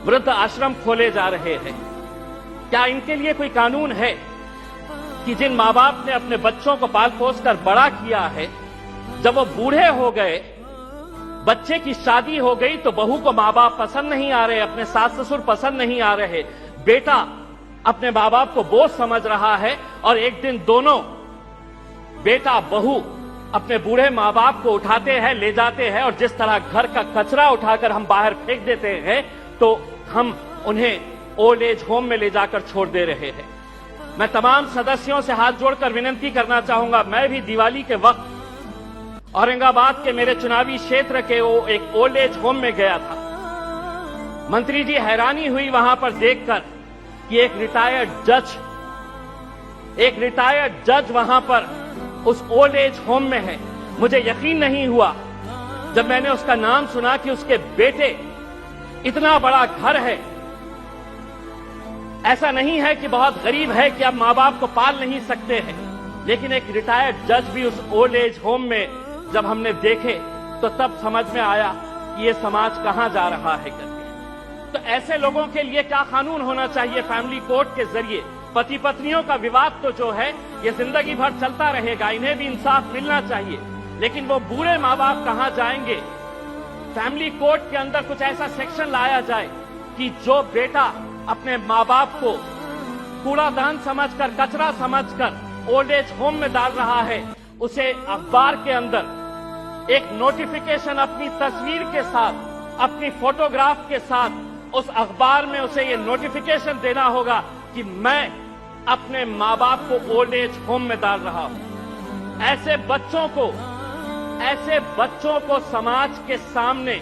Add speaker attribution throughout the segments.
Speaker 1: वृद्ध आश्रम खोले जा रहे हैं। क्या इनके लिए कोई कानून है कि जिन मां बाप ने अपने बच्चों को पाल पोस कर बड़ा किया है, जब वो बूढ़े हो गए, बच्चे की शादी हो गई तो बहू को मां बाप पसंद नहीं आ रहे, अपने सास ससुर पसंद नहीं आ रहे, बेटा अपने मां बाप को बोझ समझ रहा है और एक दिन दोनों बेटा बहू अपने बूढ़े मां बाप को उठाते हैं, ले जाते हैं और जिस तरह घर का कचरा उठाकर हम बाहर फेंक देते हैं, तो हम उन्हें ओल्ड एज होम में ले जाकर छोड़ दे रहे हैं। मैं तमाम सदस्यों से हाथ जोड़कर विनती करना चाहूंगा, मैं भी दिवाली के वक्त औरंगाबाद के मेरे चुनावी क्षेत्र के वो एक ओल्ड एज होम में गया था। मंत्री जी, हैरानी हुई वहां पर देखकर कि एक रिटायर्ड जज वहां पर उस ओल्ड एज होम में है। मुझे यकीन नहीं हुआ जब मैंने उसका नाम सुना कि उसके बेटे, इतना बड़ा घर है, ऐसा नहीं है कि बहुत गरीब है कि अब मां बाप को पाल नहीं सकते हैं, लेकिन एक रिटायर्ड जज भी उस ओल्ड एज होम में जब हमने देखे तो तब समझ में आया कि ये समाज कहां जा रहा है करके। तो ऐसे लोगों के लिए क्या कानून होना चाहिए? फैमिली कोर्ट के जरिए पति पत्नियों का विवाद तो जो है ये जिंदगी भर चलता रहेगा, इन्हें भी इंसाफ मिलना चाहिए, लेकिन वो बूढ़े मां बाप कहां जाएंगे? फैमिली कोर्ट के अंदर कुछ ऐसा सेक्शन लाया जाए कि जो बेटा अपने मां बाप को कूड़ादान समझकर, कचरा समझकर ओल्ड एज होम में डाल रहा है, उसे अखबार के अंदर एक नोटिफिकेशन अपनी तस्वीर के साथ, अपनी फोटोग्राफ के साथ उस अखबार में उसे ये नोटिफिकेशन देना होगा कि मैं अपने मां बाप को ओल्ड एज होम में डाल रहा हूं। ऐसे बच्चों को समाज के सामने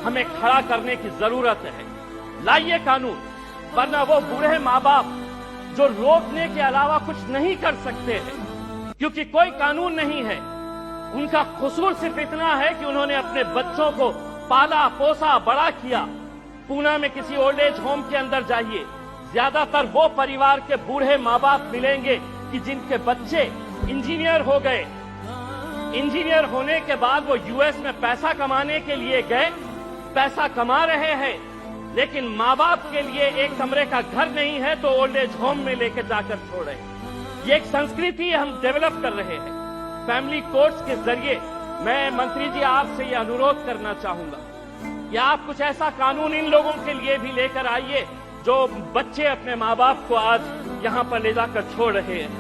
Speaker 1: हमें खड़ा करने की जरूरत है। लाइए कानून, वरना वो बूढ़े मां बाप जो रोकने के अलावा कुछ नहीं कर सकते हैं, क्योंकि कोई कानून नहीं है। उनका कसूर सिर्फ इतना है कि उन्होंने अपने बच्चों को पाला पोसा बड़ा किया। पूना में किसी ओल्ड एज होम के अंदर जाइए, ज्यादातर वो परिवार के बूढ़े मां बाप मिलेंगे कि जिनके बच्चे इंजीनियर हो गए। इंजीनियर होने के बाद वो यूएस में पैसा कमाने के लिए गए, पैसा कमा रहे हैं, लेकिन मां बाप के लिए एक कमरे का घर नहीं है तो ओल्ड एज होम में लेकर जाकर छोड़ रहे हैं। ये एक संस्कृति हम डेवलप कर रहे हैं। फैमिली कोर्ट्स के जरिए मैं मंत्री जी आपसे ये अनुरोध करना चाहूंगा कि आप कुछ ऐसा कानून इन लोगों के लिए भी लेकर आइए जो बच्चे अपने मां बाप को आज यहां पर ले जाकर छोड़ रहे हैं।